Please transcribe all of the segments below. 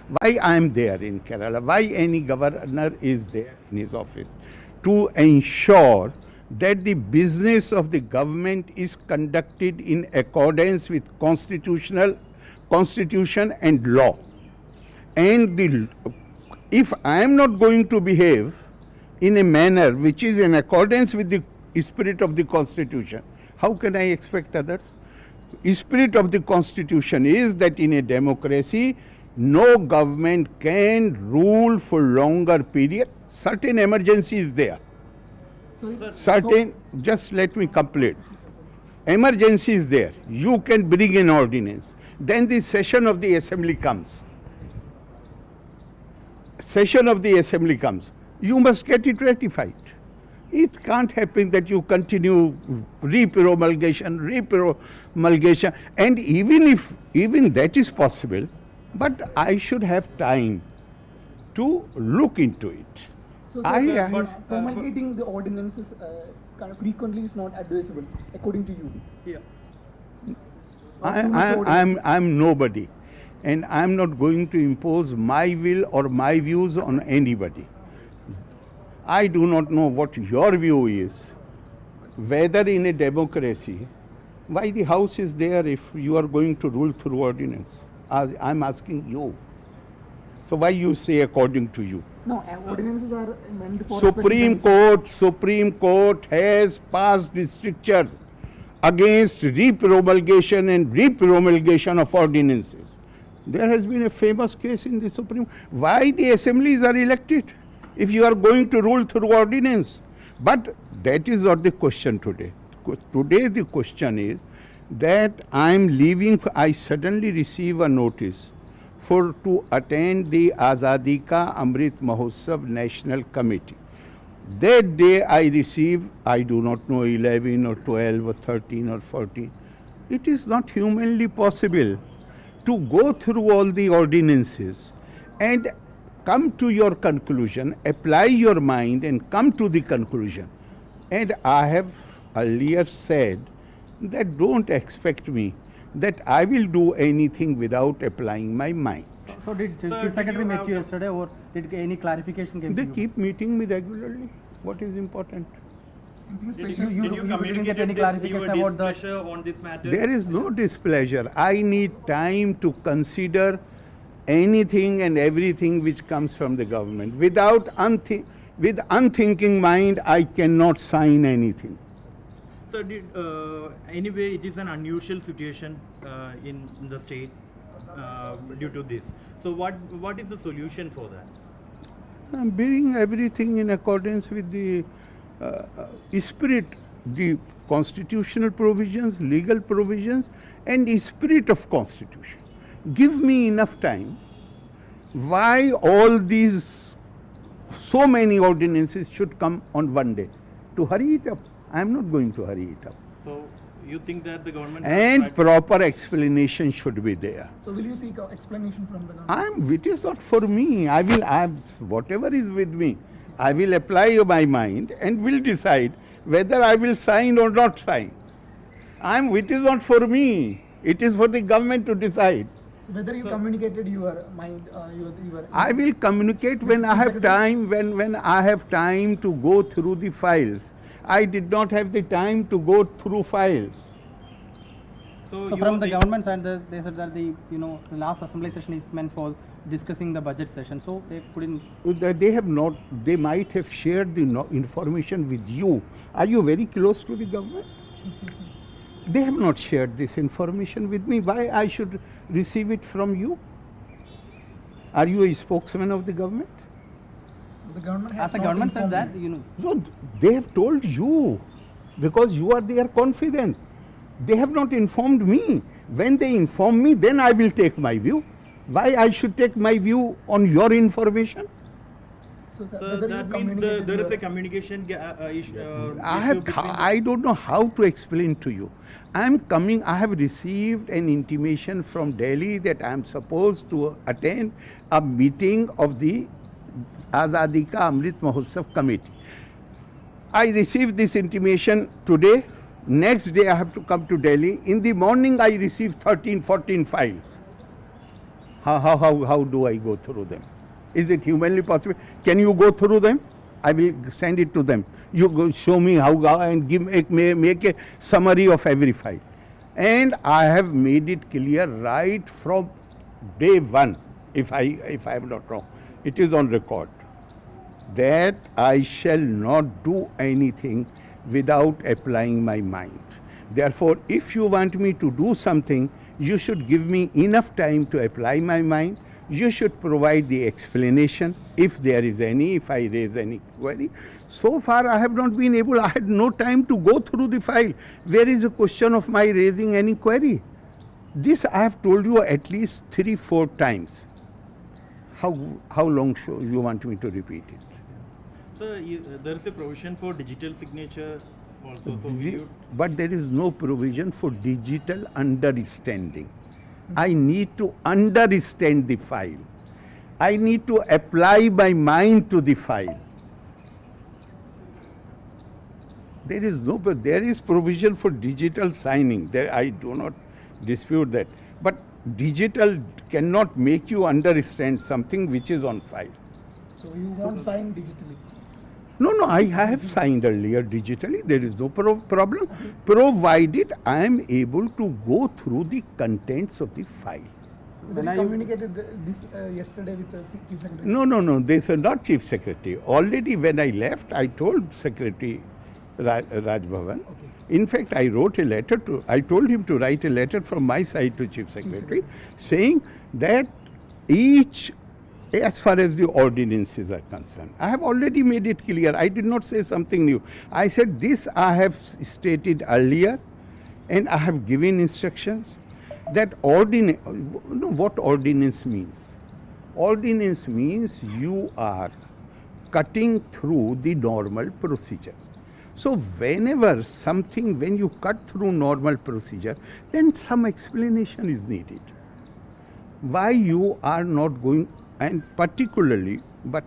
Why I am there in Kerala? Why any governor is there in his office? To ensure that the business of the government is conducted in accordance with constitution and law. And if I am not going to behave in a manner which is in accordance with the spirit of the Constitution, how can I expect others? Spirit of the Constitution is that in a democracy, no government can rule for longer period. Certain emergency is there. Just let me complete. Emergency is there. You can bring an ordinance. Then the session of the assembly comes. You must get it ratified. It can't happen that you continue re-promulgation, and even that is possible, but I should have time to look into it. So, promulgating the ordinances kind of frequently is not advisable, according to you. Yeah. I'm nobody, and I'm not going to impose my will or my views on anybody. I do not know what your view is, whether in a democracy, why the House is there if you are going to rule through ordinance? I'm asking you. So why you say according to you? No, ordinances are meant for Supreme Court has passed strictures against re-promulgation and re-promulgation of ordinances. There has been a famous case in the Supreme. Why the assemblies are elected if you are going to rule through ordinance? But that is not the question today. Today the question is that I suddenly receive a notice to attend the Azadi Ka Amrit Mahotsav National Committee. That day I receive, I do not know, 11 or 12 or 13 or 14. It is not humanly possible to go through all the ordinances and come to your conclusion, apply your mind and come to the conclusion. And I have earlier said that don't expect me that I will do anything without applying my mind. So did Chief Secretary meet you yesterday, or did any clarification came to you? They keep meeting me regularly. What is important? Did you didn't get any clarification about the displeasure on this matter? There is no displeasure. I need time to consider anything and everything which comes from the government. With unthinking mind, I cannot sign anything. So anyway, it is an unusual situation in the state due to this. So what is the solution for that? I'm bringing everything in accordance with the spirit, the constitutional provisions, legal provisions, and the spirit of Constitution. Give me enough time. Why all these, so many ordinances should come on one day? To hurry it up. I am not going to hurry it up. So you think that the government and proper explanation should be there. So will you seek explanation from the government? It is not for me. Whatever is with me, I will apply my mind and will decide whether I will sign or not sign. It is not for me. It is for the government to decide. So whether you communicated your mind, I will communicate when I have time. When I have time to go through the files. I did not have the time to go through files. So from the government side, they said that the last assembly session is meant for discussing the budget session. So they couldn't. They have not. They might have shared the information with you. Are you very close to the government? They have not shared this information with me. Why I should receive it from you? Are you a spokesman of the government? The government has as the government said that, No, they have told you because you are their confidant. They have not informed me. When they inform me, then I will take my view. Why I should take my view on your information? So that means there is a communication issue. I don't know how to explain to you. I have received an intimation from Delhi that I am supposed to attend a meeting of the Azadi Ka Amrit Mahotsav Committee. I received this intimation today. Next day I have to come to Delhi. In the morning I received 13, 14 files. How do I go through them? Is it humanly possible? Can you go through them? I will send it to them. You go show me how and make a summary of every file. And I have made it clear right from day one, if I am not wrong. It is on record that I shall not do anything without applying my mind. Therefore, if you want me to do something, you should give me enough time to apply my mind. You should provide the explanation, if there is any, if I raise any query. So far, I have not been able, I had no time to go through the file. Where is a question of my raising any query? This I have told you at least 3-4 times. How long should you want me to repeat it? Sir, there is a provision for digital signature also. So will you But there is no provision for digital understanding. I need to understand the file. I need to apply my mind to the file. There is provision for digital signing. There, I do not dispute that. But digital cannot make you understand something which is on file. So you won't sign digitally? No, I have signed earlier digitally. There is no problem, provided I am able to go through the contents of the file. Then you communicated this yesterday with the Chief Secretary? No, they are not Chief Secretary. Already when I left, I told Secretary Raj Bhavan. Okay. In fact, I told him to write a letter from my side to Chief Secretary saying that as far as the ordinances are concerned, I have already made it clear. I did not say something new. I said this I have stated earlier, and I have given instructions that what ordinance means? Ordinance means you are cutting through the normal procedure. So when you cut through normal procedure, then some explanation is needed. Why you are not going, and particularly, but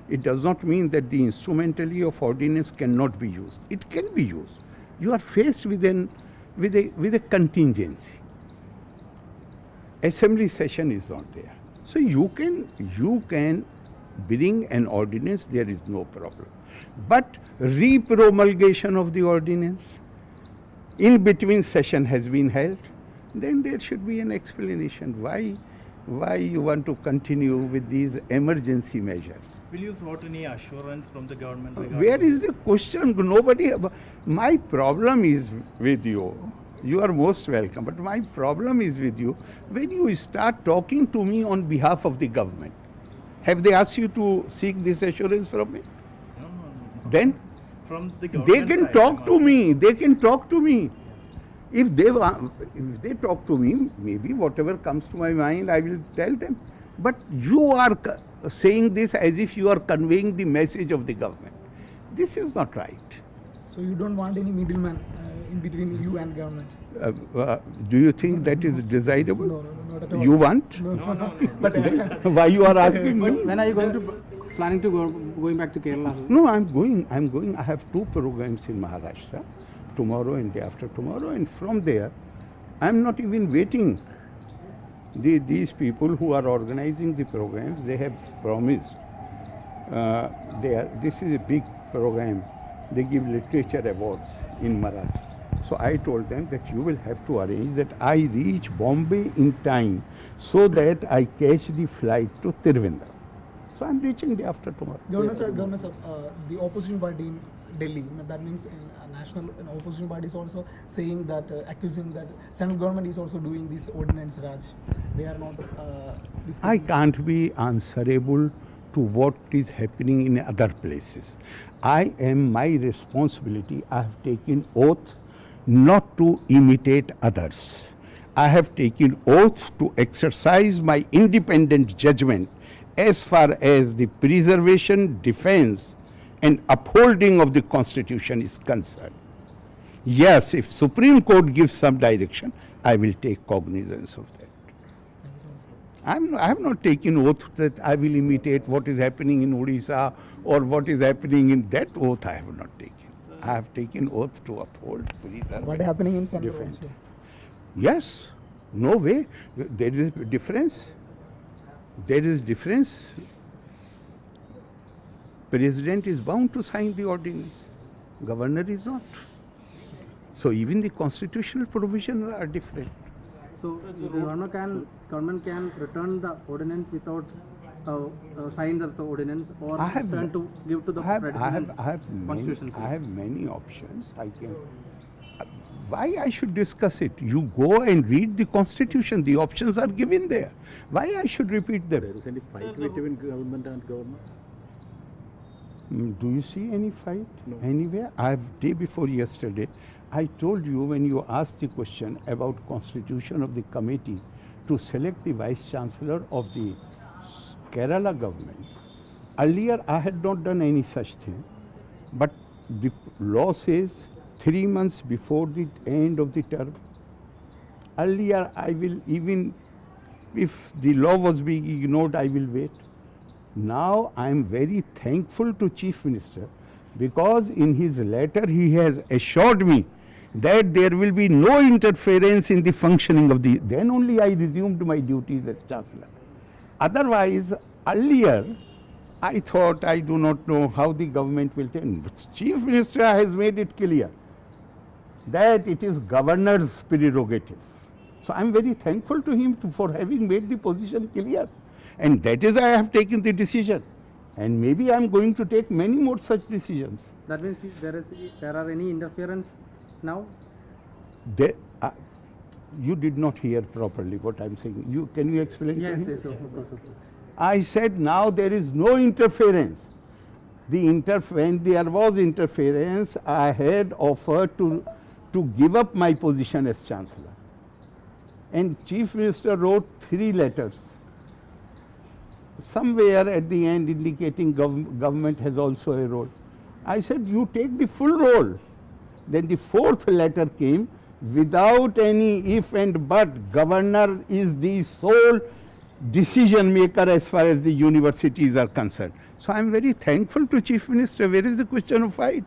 it does not mean that the instrumentality of ordinance cannot be used. It can be used. You are faced with a contingency. Assembly session is not there. So you can bring an ordinance, there is no problem. But re-promulgation of the ordinance, in between session has been held, then there should be an explanation why you want to continue with these emergency measures. will you sought any assurance from the government? Where is the question? My problem is with you. You are most welcome, but my problem is with you when you start talking to me on behalf of the government. Have they asked you to seek this assurance from me? No. Then From the government they can side, talk to me. They can talk to me. If they talk to me, maybe whatever comes to my mind, I will tell them. But you are saying this as if you are conveying the message of the government. This is not right. So you don't want any middleman in between you and government? Do you think that is desirable? No, not at all. You want? No. But Why you are asking me? When are you planning to going back to Kerala? No, I'm going. I have 2 programs in Maharashtra, tomorrow and day after tomorrow, and from there, I'm not even waiting. These people who are organizing the programs, they have promised. This is a big program. They give literature awards in Marathi. So I told them that you will have to arrange that I reach Bombay in time so that I catch the flight to Tiruvandrum. So I'm reaching day after tomorrow. Governor sir, the opposition party in Delhi, that means national opposition party is also saying that, accusing that central government is also doing this ordinance Raj. They are not discussing. I can't be answerable to what is happening in other places. My responsibility, I have taken oath not to imitate others. I have taken oath to exercise my independent judgment as far as the preservation, defense and upholding of the Constitution is concerned. Yes, if Supreme Court gives some direction, I will take cognizance of that. I have not taken oath that I will imitate what is happening in Odisha or what is happening in that oath. I have not taken. I have taken oath to uphold, preserve. What happening in central defend. also? Yes, no way. There is a difference. There is difference. President is bound to sign the ordinance. Governor is not. So even the constitutional provisions are different. So the government can return the ordinance without sign the ordinance, or I have return to give to the president constitution. I have many options. I can. Why I should discuss it? You go and read the constitution. The options are given there. Why I should repeat them? There is any fight between government and government? Do you see any fight No. anywhere? Day before yesterday, I told you when you asked the question about constitution of the committee to select the vice chancellor of the Kerala government. Earlier, I had not done any such thing, but the law says 3 months before the end of the term. Earlier, I will, even if the law was being ignored, I will wait. Now I am very thankful to Chief Minister, because in his letter he has assured me that there will be no interference in the functioning of the. Then only I resumed my duties as Chancellor. Otherwise, earlier I thought, I do not know how the government will take. But Chief Minister has made it clear that it is Governor's prerogative. So I am very thankful to him for having made the position clear. And that is why I have taken the decision. And maybe I am going to take many more such decisions. That means if there are any interference now? You did not hear properly what I am saying. Can you explain? Yes, to him? yes, of course. I said now there is no interference. When there was interference, I had offered to give up my position as Chancellor. And Chief Minister wrote 3 letters. Somewhere at the end indicating government has also a role. I said, you take the full role. Then the 4th letter came without any if and but. Governor is the sole decision maker as far as the universities are concerned. So I am very thankful to Chief Minister. Where is the question of fight?